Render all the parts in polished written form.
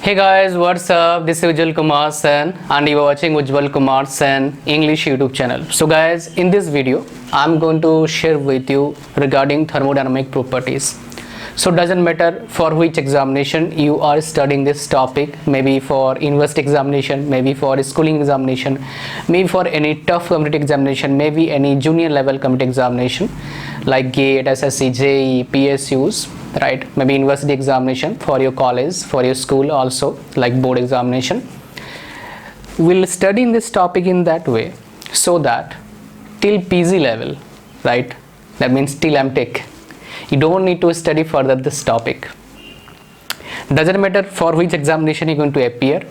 Hey guys, what's up? This is Ujjwal Kumar Sen and you are watching Ujjwal Kumar Sen English YouTube channel. So guys, in this video, I'm going to share with you regarding thermodynamic properties. So doesn't matter for which examination you are studying this topic, maybe for university examination, maybe for schooling examination, maybe for any tough competitive examination, maybe any junior level competitive examination like GATE, SSC, JEE, PSUs, right? Maybe university examination for your college, for your school also, like board examination. We'll study in this topic in that way so that till PG level, right? That means till MTech. You don't need to study further this topic. Doesn't matter for which examination you're going to appear.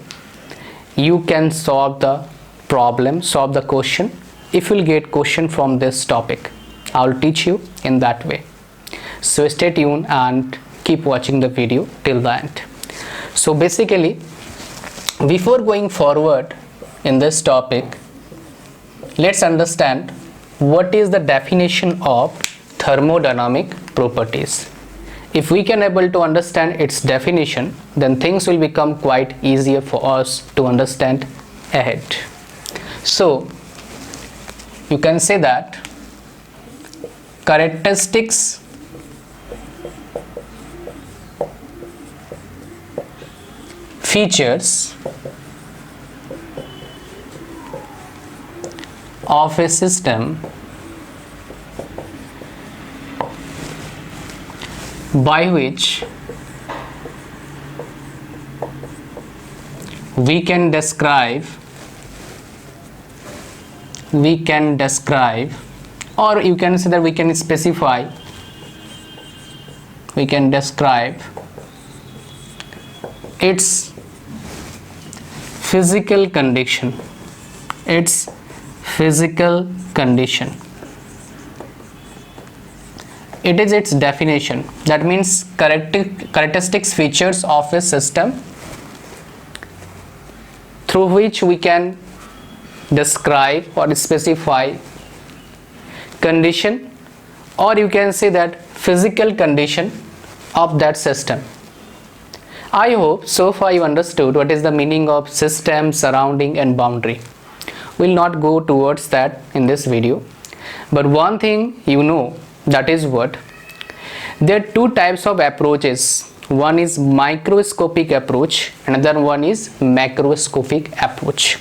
You can solve the problem, solve the question if you'll get question from this topic. I'll teach you in that way. So stay tuned and keep watching the video till the end. So basically, before going forward in this topic, let's understand what is the definition of thermodynamic properties. If we can able to understand its definition, then things will become quite easier for us to understand ahead. So you can say that characteristics features of a system by which we can describe or you can say that we can specify, we can describe its physical condition, it is its definition. That means characteristics features of a system through which we can describe or specify condition, or you can say that physical condition of that system. I hope so far you understood what is the meaning of system, surrounding and boundary. We'll not go towards that in this video, but one thing you know, that is what there are two types of approaches. One is microscopic approach, another one is macroscopic approach.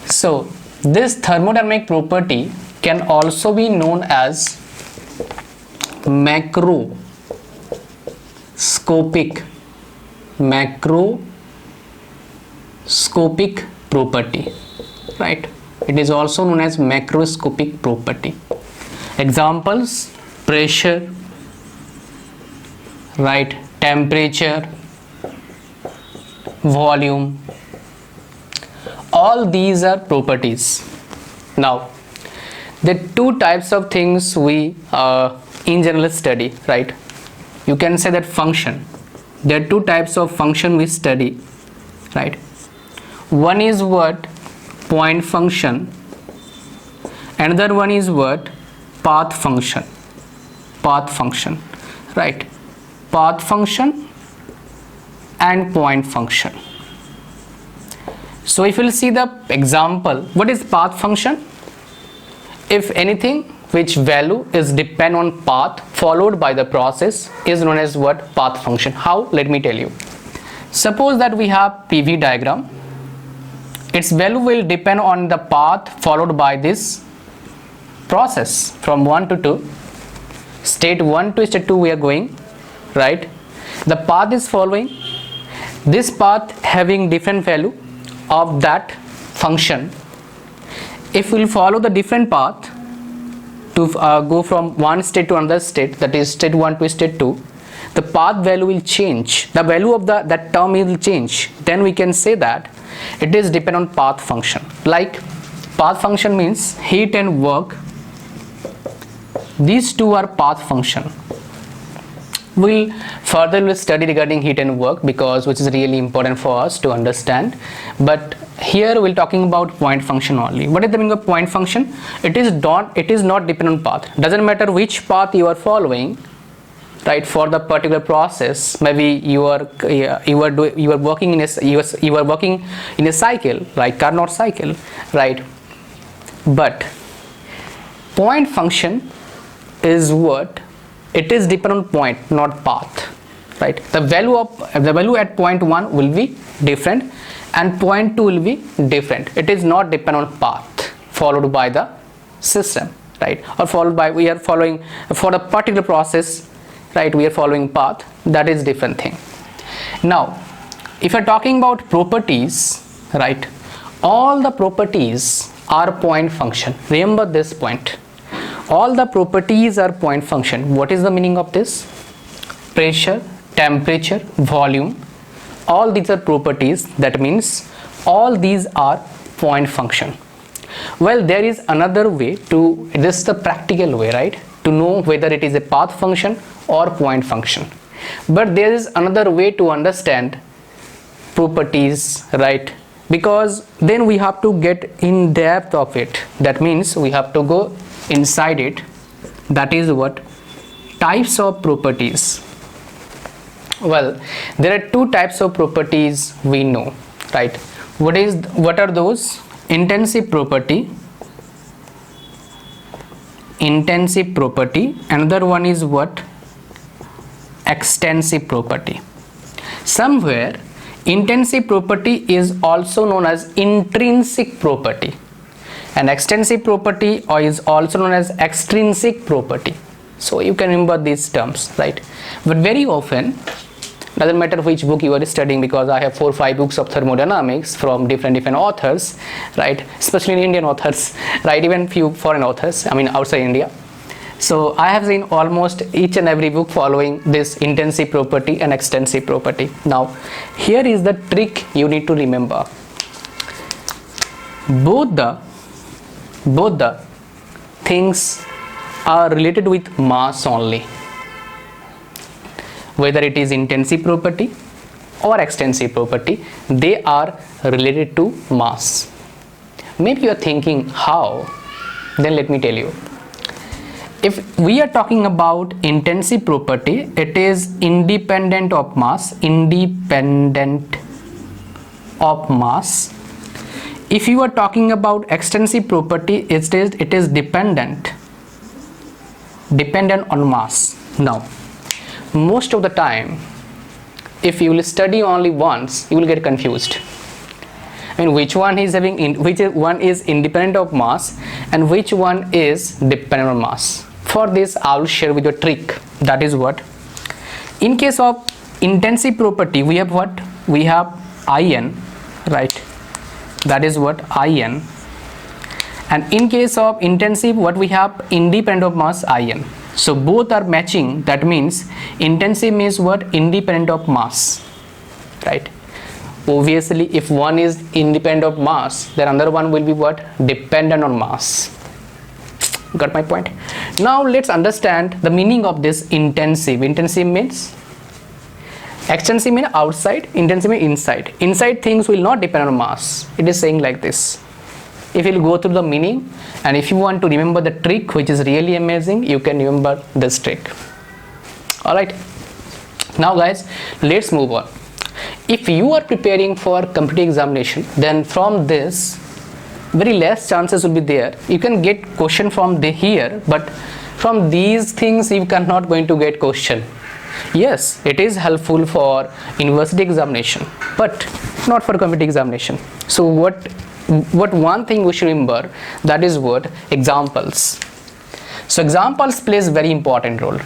So this thermodynamic property can also be known as macroscopic property, right? It is also known as macroscopic property. Examples: pressure, right, temperature, volume, all these are properties. Now the two types of things we in general study, right? You can say that function. There are two types of function we study, right? One is what? Point function. Another one is what? Path function, right? Path function and point function. So if we'll see the example, what is path function? If anything which value is depend on path followed by the process is known as what? Path function. How? Let me tell you. Suppose that we have PV diagram. Its value will depend on the path followed by this process from 1 to 2. State 1 to state 2 we are going, right? The path is following. This path having different value of that function. If we will follow the different path to go from one state to another state, that is state 1 to state 2, the path value will change. The value of that term will change. Then we can say that it is depend on path function. Like path function means heat and work. These two are path function. We'll further study regarding heat and work because which is really important for us to understand. But here we're talking about point function only. What is the meaning of point function? It is not dependent on path. Doesn't matter which path you are following, right? For the particular process, maybe you are working in a cycle, like Carnot cycle, right? But point function is what? It is dependent on point, not path, right? The value at point 1 will be different and point 2 will be different. It is not dependent on path followed by the system, right? Or followed by, we are following for the particular process, right? We are following path, that is different thing. Now if you are talking about properties, right, all the properties are point function. Remember this point, all the properties are point function. What is the meaning of this? Pressure, temperature, volume, all these are properties. That means all these are point function. Well, there is another way to, this is the practical way, right, to know whether it is a path function or point function. But there is another way to understand properties, right? Because then we have to get in depth of it. That means we have to go inside it. That is what? Types of properties. Well, there are two types of properties we know, right? What are those? Intensive property. Intensive property. Another one is what? Extensive property. Somewhere intensive property is also known as intrinsic property, and extensive property is also known as extrinsic property. So you can remember these terms, right? But very often, doesn't matter which book you are studying, because I have 4 or 5 books of thermodynamics from different authors, right? Especially Indian authors, right? Even few foreign authors, I mean outside India. So I have seen almost each and every book following this intensive property and extensive property. Now here is the trick you need to remember. Both the things are related with mass only, whether it is intensive property or extensive property, they are related to mass. Maybe you are thinking how? Then let me tell you. If we are talking about intensive property, it is independent of mass. Independent of mass. If you are talking about extensive property, it is dependent on mass. Now most of the time, if you will study only once, you will get confused. I mean, which one is independent of mass and which one is dependent on mass. For this I will share with you a trick. That is what? In case of intensive property, we have what? We have In, right? That is what? In. And in case of intensive, what we have? Independent of mass, In. So both are matching. That means intensive means what? Independent of mass, right? Obviously if one is independent of mass, then another one will be what? Dependent on mass. Got my point? Now let's understand the meaning of this intensive. Intensive means, extensive means outside, intensive means inside. Inside things will not depend on mass. It is saying like this. If you will go through the meaning, and if you want to remember the trick, which is really amazing, you can remember this trick. Alright, now guys, let's move on. If you are preparing for competitive examination, then from this very less chances will be there. You can get question from here, but from these things you cannot going to get question. Yes, it is helpful for university examination, but not for competitive examination. So what one thing we should remember, that is what? Examples. So examples plays very important role,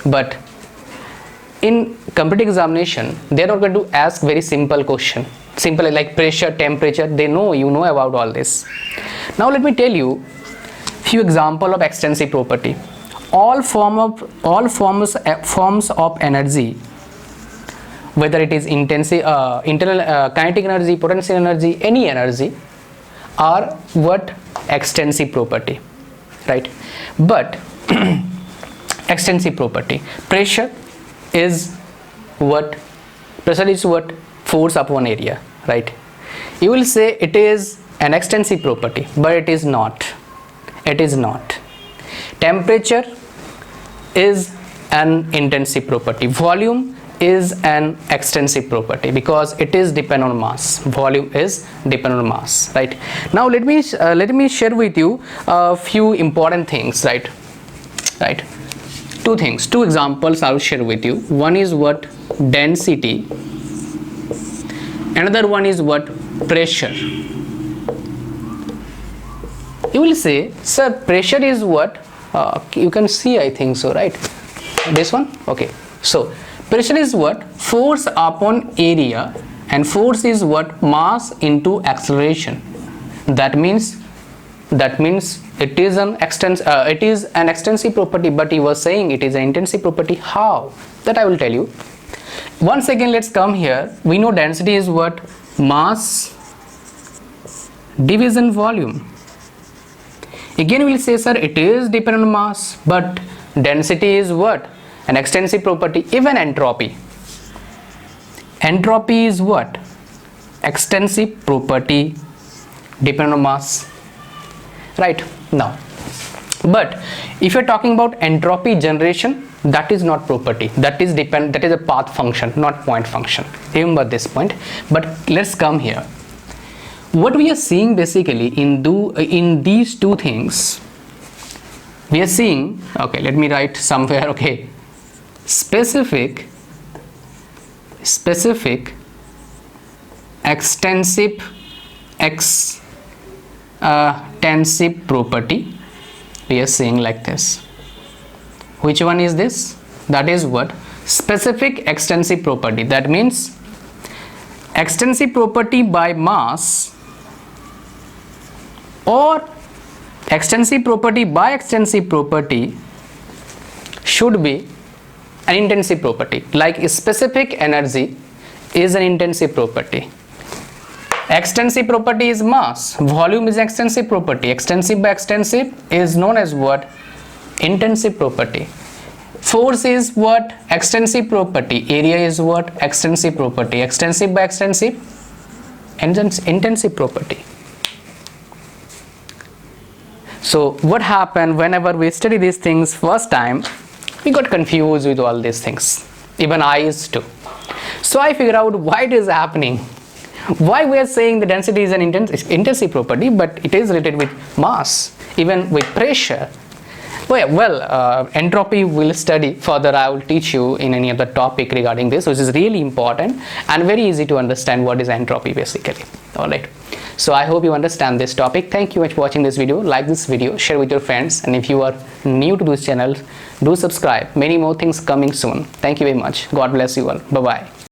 but in competitive examination they are not going to ask very simple question, simple like pressure, temperature. They know, you know about all this. Now let me tell you few example of extensive property. All forms of energy, whether it is intensive, internal kinetic energy, potential energy, any energy, are what? Extensive property, right? But extensive property, pressure is what? Pressure is what? Force upon area, right? You will say it is an extensive property, but it is not. It is not. Temperature is an intensive property. Volume is an extensive property because it is depend on mass. Volume is depend on mass, right? Now let me share with you a few important things, right? Two examples I'll share with you. One is what? Density. Another one is what? Pressure. You will say, sir, pressure is what? You can see, I think so, right? This one? Okay. So pressure is what? Force upon area, and force is what? Mass into acceleration. That means it is an extensive property, but he was saying it is an intensive property. How? That I will tell you. Once again, let's come here. We know density is what? Mass division volume. Again we will say, sir, it is dependent on mass, but density is what? An extensive property. Even entropy. Entropy is what? Extensive property dependent on mass. Right now, but if you're talking about entropy generation, that is not property. That is a path function, not point function. Remember this point. But let's come here. What we are seeing basically in these two things, we are seeing, okay, let me write somewhere, okay, specific extensive property. We are saying like this. Which one is this? That is what? Specific extensive property. That means extensive property by mass or extensive property by extensive property should be an intensive property. Like specific energy is an intensive property. Extensive property is mass. Volume is extensive property. Extensive by extensive is known as what? Intensive property. Force is what? Extensive property. Area is what? Extensive property. Extensive by extensive, intensive property. So what happened whenever we study these things first time, we got confused with all these things. Even I used to. So I figured out why it is happening. Why we are saying the density is an intensive property, but it is related with mass, even with pressure. Entropy we'll study further. I will teach you in any other topic regarding this, which is really important and very easy to understand what is entropy basically. Alright. So I hope you understand this topic. Thank you much for watching this video. Like this video, share with your friends, and if you are new to this channel, do subscribe. Many more things coming soon. Thank you very much. God bless you all. Bye bye.